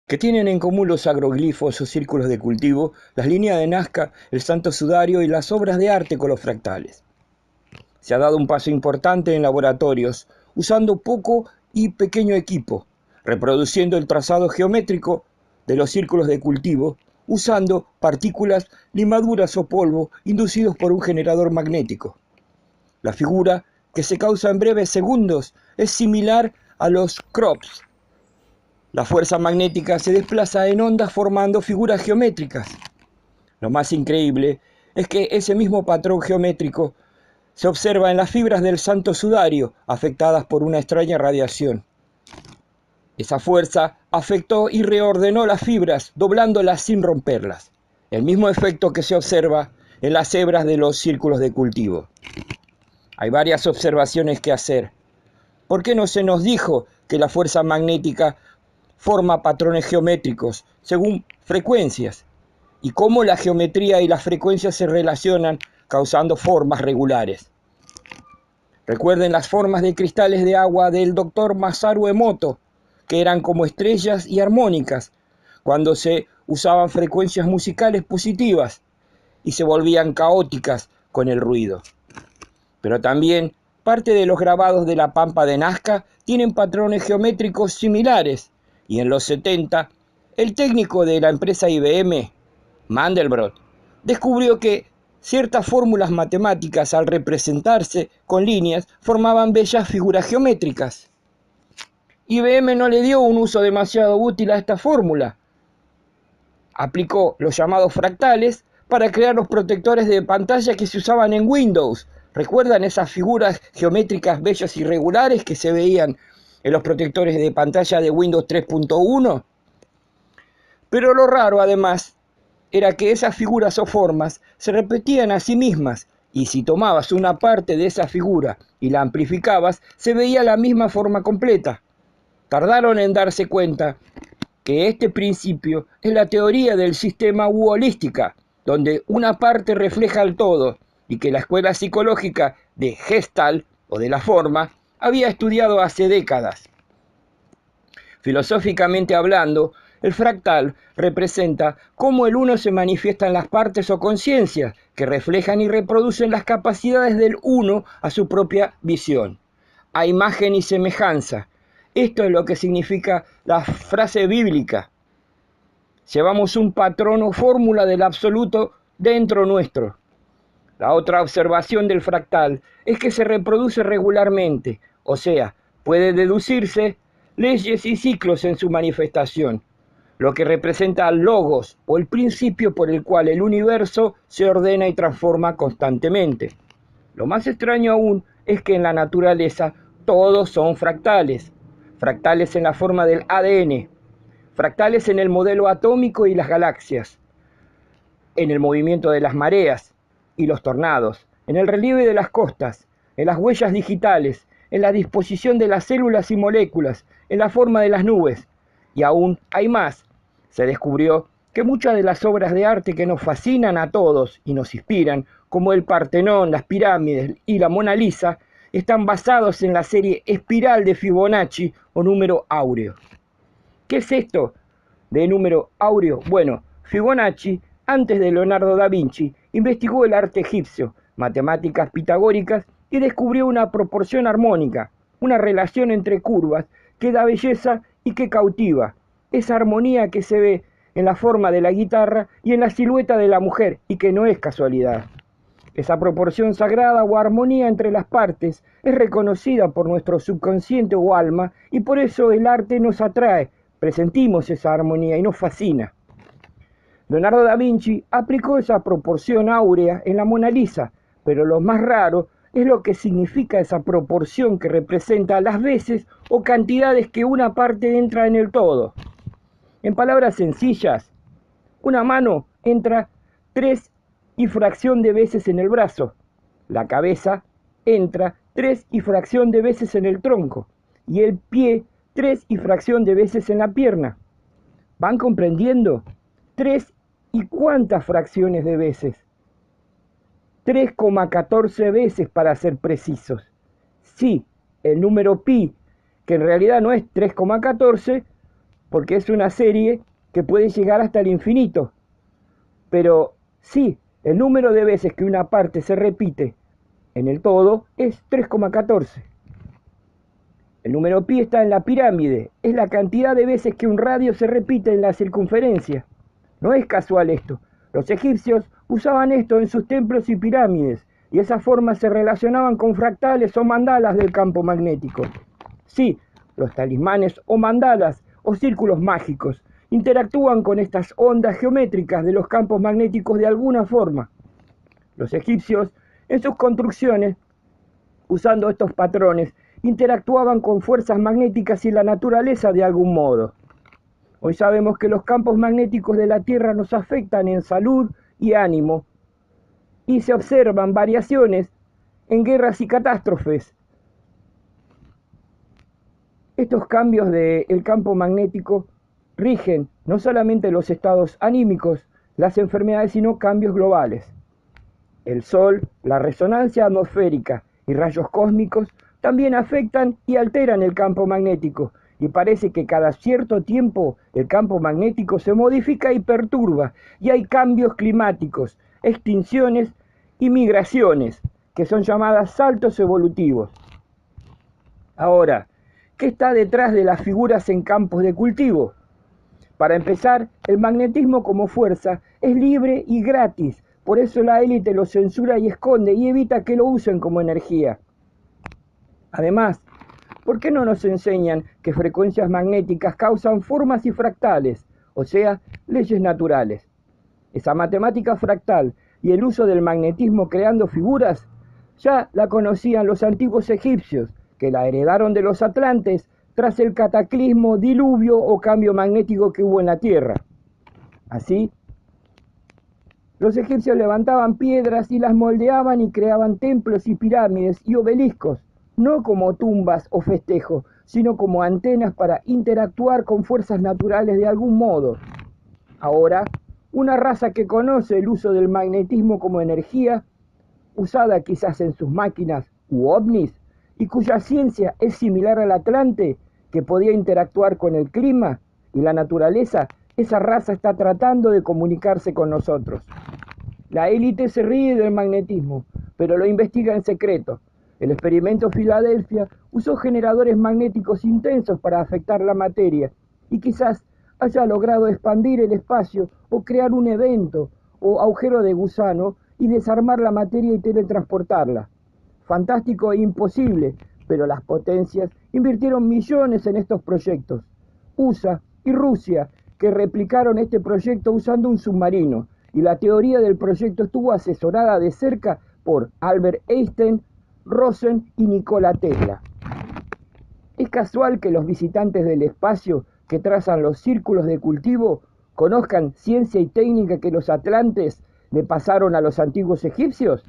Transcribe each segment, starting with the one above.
¿Qué tienen en común los agroglifos o círculos de cultivo, las líneas de Nazca, el Santo Sudario y las obras de arte con los fractales? Se ha dado un paso importante en laboratorios, usando poco y pequeño equipo, reproduciendo el trazado geométrico de los círculos de cultivo, usando partículas, limaduras o polvo inducidos por un generador magnético. La figura, que se causa en breves segundos, es similar a los crops. La fuerza magnética se desplaza en ondas formando figuras geométricas. Lo más increíble es que ese mismo patrón geométrico se observa en las fibras del Santo Sudario afectadas por una extraña radiación. Esa fuerza afectó y reordenó las fibras, doblándolas sin romperlas. El mismo efecto que se observa en las hebras de los círculos de cultivo. Hay varias observaciones que hacer. ¿Por qué no se nos dijo que la fuerza magnética forma patrones geométricos según frecuencias? ¿Y cómo la geometría y las frecuencias se relacionan causando formas regulares? Recuerden las formas de cristales de agua del doctor Masaru Emoto, que eran como estrellas y armónicas, cuando se usaban frecuencias musicales positivas y se volvían caóticas con el ruido. Pero también parte de los grabados de la pampa de Nazca tienen patrones geométricos similares, y en los 70, el técnico de la empresa IBM, Mandelbrot, descubrió que ciertas fórmulas matemáticas, al representarse con líneas, formaban bellas figuras geométricas. IBM no le dio un uso demasiado útil a esta fórmula. Aplicó los llamados fractales para crear los protectores de pantalla que se usaban en Windows. ¿Recuerdan esas figuras geométricas bellas y regulares que se veían en los protectores de pantalla de Windows 3.1? Pero lo raro, además, era que esas figuras o formas se repetían a sí mismas, y si tomabas una parte de esa figura y la amplificabas, se veía la misma forma completa. Tardaron en darse cuenta que este principio es la teoría del sistema u holística, donde una parte refleja al todo, y que la escuela psicológica de Gestalt, o de la forma, había estudiado hace décadas. Filosóficamente hablando, el fractal representa cómo el uno se manifiesta en las partes o conciencias, que reflejan y reproducen las capacidades del uno a su propia visión, a imagen y semejanza. Esto es lo que significa la frase bíblica: llevamos un patrón o fórmula del absoluto dentro nuestro. La otra observación del fractal es que se reproduce regularmente, o sea, puede deducirse leyes y ciclos en su manifestación, lo que representa al logos o el principio por el cual el universo se ordena y transforma constantemente. Lo más extraño aún es que en la naturaleza todos son fractales. Fractales en la forma del ADN, fractales en el modelo atómico y las galaxias, en el movimiento de las mareas y los tornados, en el relieve de las costas, en las huellas digitales, en la disposición de las células y moléculas, en la forma de las nubes. Y aún hay más. Se descubrió que muchas de las obras de arte que nos fascinan a todos y nos inspiran, como el Partenón, las pirámides y la Mona Lisa, están basados en la serie espiral de Fibonacci o número áureo. ¿Qué es esto de número áureo? Bueno, Fibonacci, antes de Leonardo da Vinci, investigó el arte egipcio, matemáticas pitagóricas, y descubrió una proporción armónica, una relación entre curvas que da belleza y que cautiva. Esa armonía que se ve en la forma de la guitarra y en la silueta de la mujer, y que no es casualidad. Esa proporción sagrada o armonía entre las partes es reconocida por nuestro subconsciente o alma, y por eso el arte nos atrae, presentimos esa armonía y nos fascina. Leonardo da Vinci aplicó esa proporción áurea en la Mona Lisa, pero lo más raro es lo que significa esa proporción que representa las veces o cantidades que una parte entra en el todo. En palabras sencillas, una mano entra 3 y fracción de veces en el brazo, la cabeza entra 3 y fracción de veces en el tronco, y el pie 3 y fracción de veces en la pierna. ¿Van comprendiendo? 3 y cuántas fracciones de veces. 3,14 veces para ser precisos. Sí, el número pi, que en realidad no es 3,14, porque es una serie que puede llegar hasta el infinito. Pero sí, el número de veces que una parte se repite en el todo es 3,14. El número pi está en la pirámide, es la cantidad de veces que un radio se repite en la circunferencia. No es casual esto. Los egipcios usaban esto en sus templos y pirámides, y esas formas se relacionaban con fractales o mandalas del campo magnético. Sí, los talismanes o mandalas o círculos mágicos interactúan con estas ondas geométricas de los campos magnéticos de alguna forma. Los egipcios, en sus construcciones, usando estos patrones, interactuaban con fuerzas magnéticas y la naturaleza de algún modo. Hoy sabemos que los campos magnéticos de la Tierra nos afectan en salud y ánimo, y se observan variaciones en guerras y catástrofes. Estos cambios del campo magnético rigen no solamente los estados anímicos, las enfermedades, sino cambios globales. El Sol, la resonancia atmosférica y rayos cósmicos también afectan y alteran el campo magnético, y parece que cada cierto tiempo el campo magnético se modifica y perturba, y hay cambios climáticos, extinciones y migraciones, que son llamadas saltos evolutivos. Ahora, ¿qué está detrás de las figuras en campos de cultivo? Para empezar, el magnetismo como fuerza es libre y gratis, por eso la élite lo censura y esconde y evita que lo usen como energía. Además, ¿por qué no nos enseñan que frecuencias magnéticas causan formas y fractales, o sea, leyes naturales? Esa matemática fractal y el uso del magnetismo creando figuras ya la conocían los antiguos egipcios, que la heredaron de los atlantes tras el cataclismo, diluvio o cambio magnético que hubo en la Tierra. Así, los egipcios levantaban piedras y las moldeaban y creaban templos y pirámides y obeliscos, no como tumbas o festejos, sino como antenas para interactuar con fuerzas naturales de algún modo. Ahora, una raza que conoce el uso del magnetismo como energía, usada quizás en sus máquinas u ovnis, y cuya ciencia es similar al Atlante, que podía interactuar con el clima y la naturaleza, esa raza está tratando de comunicarse con nosotros. La élite se ríe del magnetismo, pero lo investiga en secreto. El experimento Filadelfia usó generadores magnéticos intensos para afectar la materia, y quizás haya logrado expandir el espacio o crear un evento o agujero de gusano y desarmar la materia y teletransportarla. Fantástico e imposible, pero las potencias invirtieron millones en estos proyectos. USA y Rusia, que replicaron este proyecto usando un submarino, y la teoría del proyecto estuvo asesorada de cerca por Albert Einstein, Rosen y Nikola Tesla. ¿Es casual que los visitantes del espacio que trazan los círculos de cultivo conozcan ciencia y técnica que los atlantes le pasaron a los antiguos egipcios?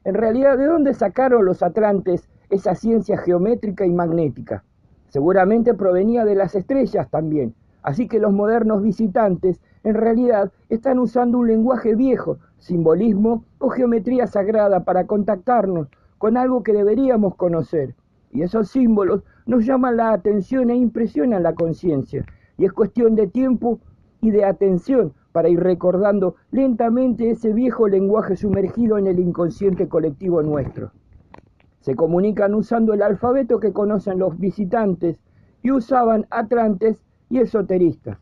En realidad, ¿de dónde sacaron los atlantes esa ciencia geométrica y magnética? Seguramente provenía de las estrellas también. Así que los modernos visitantes en realidad están usando un lenguaje viejo, simbolismo o geometría sagrada para contactarnos con algo que deberíamos conocer. Y esos símbolos nos llaman la atención e impresionan la conciencia. Y es cuestión de tiempo y de atención para ir recordando lentamente ese viejo lenguaje sumergido en el inconsciente colectivo nuestro. Se comunican usando el alfabeto que conocen los visitantes y usaban atlantes y esoteristas.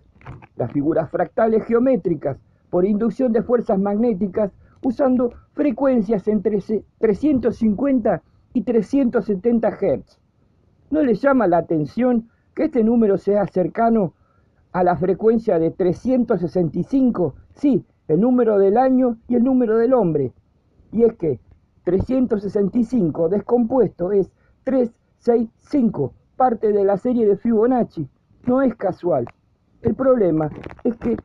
Las figuras fractales geométricas por inducción de fuerzas magnéticas usando frecuencias entre 350 y 370 Hz. ¿No les llama la atención que este número sea cercano a la frecuencia de 365? Sí, el número del año y el número del hombre. Y es que 365 descompuesto es 365, parte de la serie de Fibonacci. No es casual. El problema es que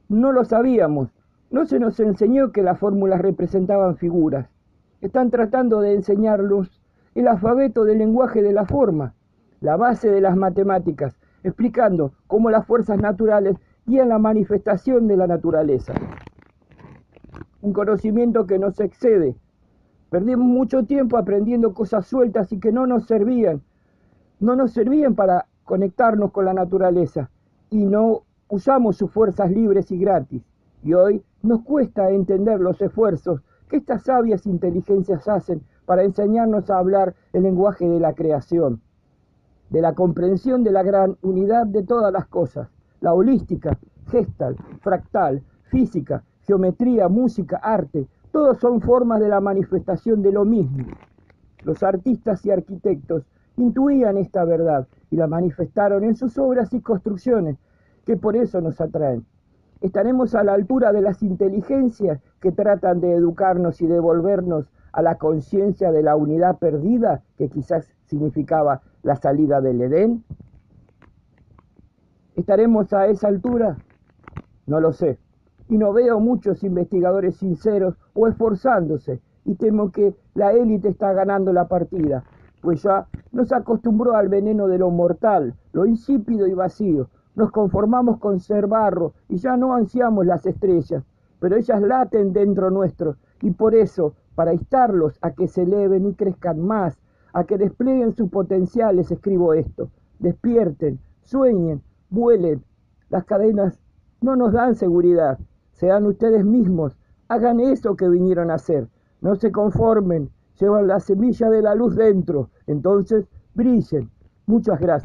no lo sabíamos. No se nos enseñó que las fórmulas representaban figuras. Están tratando de enseñarnos el alfabeto del lenguaje de la forma, la base de las matemáticas, explicando cómo las fuerzas naturales guían la manifestación de la naturaleza. Un conocimiento que nos excede. Perdimos mucho tiempo aprendiendo cosas sueltas y que no nos servían. No nos servían para conectarnos con la naturaleza. y no usamos sus fuerzas libres y gratis. Y hoy nos cuesta entender los esfuerzos que estas sabias inteligencias hacen para enseñarnos a hablar el lenguaje de la creación, de la comprensión de la gran unidad de todas las cosas, la holística, gestal, fractal, física, geometría, música, arte, todos son formas de la manifestación de lo mismo. Los artistas y arquitectos intuían esta verdad y la manifestaron en sus obras y construcciones, que por eso nos atraen. ¿Estaremos a la altura de las inteligencias que tratan de educarnos y devolvernos a la conciencia de la unidad perdida que quizás significaba la salida del Edén? ¿Estaremos a esa altura? No lo sé. Y no veo muchos investigadores sinceros o esforzándose, y temo que la élite está ganando la partida, pues ya nos acostumbró al veneno de lo mortal, lo insípido y vacío. Nos conformamos con ser barro y ya no ansiamos las estrellas, pero ellas laten dentro nuestro, y por eso, para instarlos a que se eleven y crezcan más, a que desplieguen sus potenciales, escribo esto. Despierten, sueñen, vuelen. Las cadenas no nos dan seguridad. Sean ustedes mismos, hagan eso que vinieron a hacer. No se conformen, llevan la semilla de la luz dentro, entonces brillen. Muchas gracias.